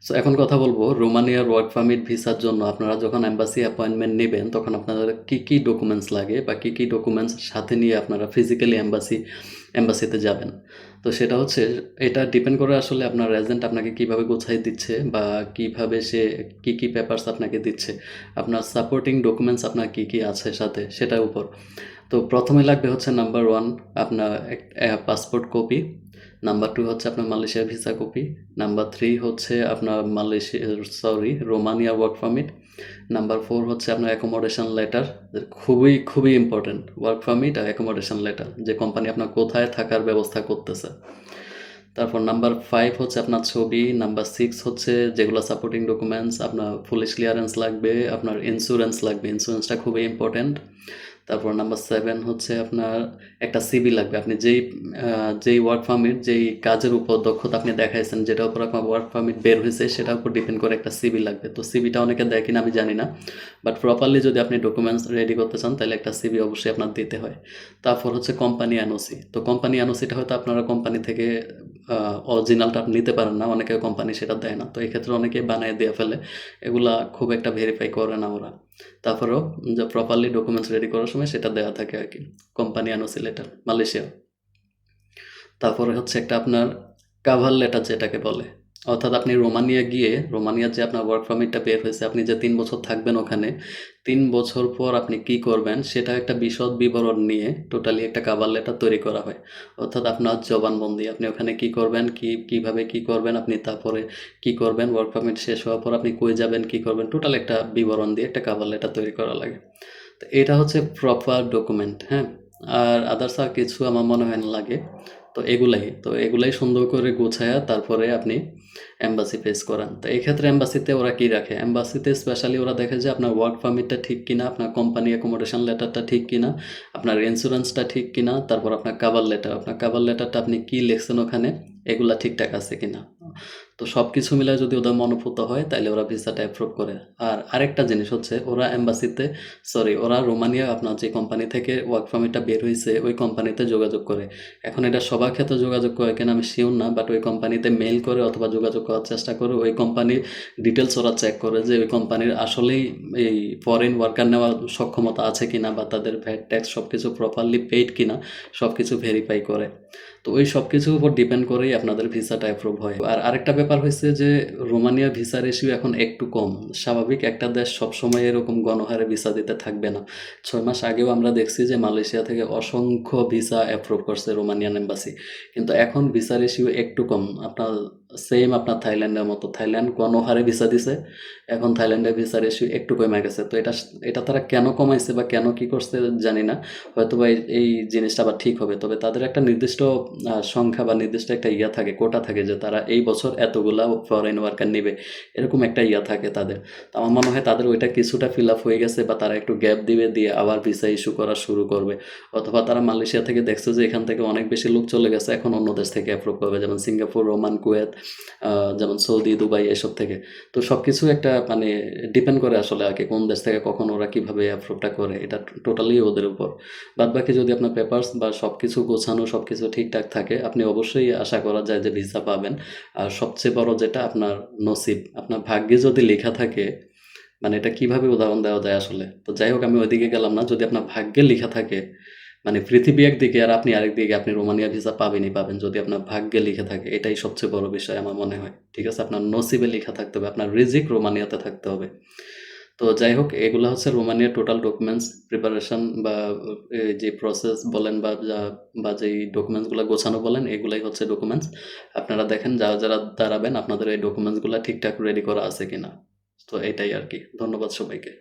So এখন কথা বলবো রোমানিয়ার ওয়ার্ক পারমিট ভিসার জন্য আপনারা যখন এম্বাসি অ্যাপয়েন্টমেন্ট নেবেন তখন আপনাদের কি ডকুমেন্টস লাগে বা কি ডকুমেন্টস সাথে নিয়ে আপনারা ফিজিক্যালি এম্বাসিতে যাবেন। তো সেটা হচ্ছে এটা ডিপেন্ড করে আসলে আপনার এজেন্ট আপনাকে কিভাবে গোছাই দিচ্ছে বা কিভাবে সে কি পেপারস আপনাকে দিচ্ছে। আপনার সাপোর্টিং ডকুমেন্টস আপনার কি আছে সাথে সেটার উপর। তো প্রথমে লাগবে হচ্ছে নাম্বার 1 আপনার পাসপোর্ট কপি। নাম্বার 2 হচ্ছে আপনার মালয়েশিয়ার ভিসা কপি। নাম্বার 3 হচ্ছে আপনার রোমানিয়া ওয়ার্ক পারমিট। নাম্বার 4 হচ্ছে আপনার অ্যাকোমোডেশন লেটার, খুবই ইম্পর্টেন্ট। ওয়ার্ক পারমিট আর অ্যাকোমোডেশন লেটার, যে কোম্পানি আপনার কোথায় থাকার ব্যবস্থা করতেছে। তারপর নাম্বার 5 হচ্ছে আপনার ছবি। নাম্বার 6 হচ্ছে যেগুলো সাপোর্টিং ডকুমেন্টস, আপনার পুলিশ ক্লিয়ারেন্স লাগবে, আপনার ইন্স্যুরেন্স লাগবে, ইন্স্যুরেন্সটা খুবই ইম্পর্টেন্ট। তারপর নাম্বার 7 হচ্ছে আপনার একটা সিভি লাগবে। আপনি যেই ওয়ার্ক পারমিট, যেই কাজের উপর দক্ষতা আপনি দেখাইছেন, যেটার উপর আপনার ওয়ার্ক পারমিট বের হয়েছে, সেটার উপর ডিপেন্ড করে একটা সিভি লাগবে। তো সিভিটা অনেকে দেয় কিনা আমি জানি না, বাট প্রপারলি যদি আপনি ডকুমেন্টস রেডি করতে চান তাহলে একটা সিভি অবশ্যই আপনার দিতে হয়। তারপর হচ্ছে কোম্পানি এনওসি। তো কোম্পানি এনওসিটা হয়তো আপনারা কোম্পানি থেকে অরিজিনালটা আপনি নিতে পারেন না, অনেকে কোম্পানি সেটা দেয় না। তো এক্ষেত্রে অনেকে বানিয়ে দিয়ে ফেলে, এগুলা খুব একটা ভেরিফাই করে না ওরা। তারপরেও যে প্রপারলি ডকুমেন্টস রেডি করার সময় সেটা দেওয়া থাকে আর কি, কোম্পানি এনওসি লেটার মালয়েশিয়া। তারপরে হচ্ছে একটা আপনার কাভার লেটার যেটাকে বলে, অর্থাৎ আপনি রোমানিয়ার যে আপনার ওয়ার্ক পারমিটটা বের হয়েছে, আপনি যে 3 বছর থাকবেন ওখানে, 3 বছর পর আপনি কি করবেন সেটা একটা বিশদ বিবরণ নিয়ে টোটালি একটা কাভার লেটার তৈরি করা হয়। অর্থাৎ আপনার জবানবন্দি, আপনি ওখানে কি করবেন, কিভাবে কি করবেন, আপনি তারপরে কি করবেন, ওয়ার্ক পারমিট শেষ হওয়ার পর আপনি কই যাবেন, কি করবেন, টোটাল একটা বিবরণ দিয়ে একটা কাভার লেটার তৈরি করা লাগে। তো এটা হচ্ছে প্রপার ডকুমেন্ট, হ্যাঁ। আর আদার্স আর কিছু আমার মনে হয় না লাগে। তো এগুলাই সুন্দর করে গোছায়া তারপরে আপনি এম্বাসি ফেস করান। তো এই ক্ষেত্রে এম্বাসিতে ওরা কি রাখে, এম্বাসিতে স্পেশালি ওরা দেখে যে আপনার ওয়ার্ক পারমিটটা ঠিক কিনা, আপনার কোম্পানি অ্যাকোমোডেশন লেটারটা ঠিক কিনা, আপনার ইন্স্যুরেন্সটা ঠিক কিনা, তারপর আপনার কাভার লেটারটা আপনি কি লিখছেন ওখানে, এগুলা ঠিকঠাক আছে কিনা। তো সব কিছু মিলে যদি ওদের মনোপুত হয় তাহলে ওরা ভিসাটা অ্যাপ্রুভ করে। আর আরেকটা জিনিস হচ্ছে ওরা রোমানিয়া আপনার যে কোম্পানি থেকে ওয়ার্ক পারমিটটা বের হয়েছে ওই কোম্পানিতে যোগাযোগ করে। এখন এটা সবার ক্ষেত্রে যোগাযোগ করে কিনা আমি শিওর না, বাট ওই কোম্পানিতে মেইল করে অথবা যোগাযোগ করার চেষ্টা করে। ওই কোম্পানির ডিটেলস ওরা চেক করে যে ওই কোম্পানির আসলেই এই ফরেন ওয়ার্কার নেওয়ার সক্ষমতা আছে কিনা, বা তাদের ভ্যাট ট্যাক্স সব কিছু প্রপারলি পেইড কিনা, সব কিছু ভেরিফাই করে। তো ওই সব কিছুর উপর ডিপেন্ড করেই আপনাদের ভিসাটা অ্যাপ্রুভ হয়। আর আরেকটা ব্যাপার হয়েছে যে রোমানিয়া ভিসা রেশিও এখন একটু কম। স্বাভাবিক, একটা দেশ সবসময় এরকম গণহারে ভিসা দিতে থাকবে না। 6 মাস আগেও আমরা দেখছি যে মালয়েশিয়া থেকে অসংখ্য ভিসা অ্যাপ্রুভ করছে রোমানিয়ান এম্বাসি, কিন্তু এখন ভিসা রেশিও একটু কম। আপনার থাইল্যান্ডের মতো, থাইল্যান্ড গণহারে ভিসা দিছে, এখন থাইল্যান্ডের ভিসা রেশিও একটু কমে গেছে। তো এটা তারা কেন কমাইছে বা কেন কি করছে জানি না, হয়তো বা এই জিনিসটা আবার ঠিক হবে। তবে তাদের একটা নির্দিষ্ট সংখ্যা বা নির্দিষ্ট একটা থাকে, কোটা থাকে, যে তারা এই বছর এতগুলা ফরেন ওয়ার্কার নেবে, এরকম একটা থাকে তাদের। তো আমার মনে হয় তাদের ওইটা কিছুটা ফিল আপ হয়ে গেছে, বা তারা একটু গ্যাপ দিবে, দিয়ে আবার ভিসা ইস্যু করা শুরু করবে। অথবা তারা মালয়েশিয়া থেকে দেখছে যে এখান থেকে অনেক বেশি লোক চলে গেছে, এখন অন্য দেশ থেকে অ্যাপ্রুভ করবে, যেমন সিঙ্গাপুর, ওমান, কুয়েত, যেমন সৌদি, দুবাই, এসব থেকে। তো সব কিছু একটা মানে ডিপেন্ড করে আসলে আর কি, কোন দেশ থেকে কখন ওরা কিভাবে অ্যাপ্রুভটা করে, এটা টোটালি ওদের উপর। বাদবাকি যদি আপনার পেপারস বা সব কিছু গোছানো, সব কিছু ঠিকঠাক থাকে, আপনি অবশ্যই আশা করা যায় যে ভিসা পাবেন। আর সবচেয়ে বড় যেটা, আপনার নসিব, আপনার ভাগ্যে যদি লেখা থাকে, মানে এটা কিভাবে উদাহরণ দেওয়া যায় আসলে। তো যাই হোক, আমি ওইদিকে গেলাম না। যদি আপনার ভাগ্যে লেখা থাকে, মানে পৃথিবী একদিকে আর আপনি আরেকদিকে, আপনি রোমানিয়া ভিসা পাবেনই পাবেন, যদি আপনার ভাগ্যে লেখা থাকে। এটাই সবচেয়ে বড় বিষয় আমার মনে হয়। ঠিক আছে, আপনার নসিবে লেখা থাকতে হবে, আপনার রিজিক রোমানিয়াতে থাকতে হবে। তো যাই হোক, এগুলা হচ্ছে রোমানিয়ার টোটাল ডকুমেন্টস প্রিপারেশন, বা যে প্রসেস বলেন বা যেই ডকুমেন্টসগুলো গোছানো বলেন, এগুলাই হচ্ছে ডকুমেন্টস। আপনারা দেখেন যারা দাঁড়াবেন আপনাদের এই ডকুমেন্টসগুলো ঠিকঠাক রেডি করা আছে কিনা। তো এটাই আর কি। ধন্যবাদ সবাইকে।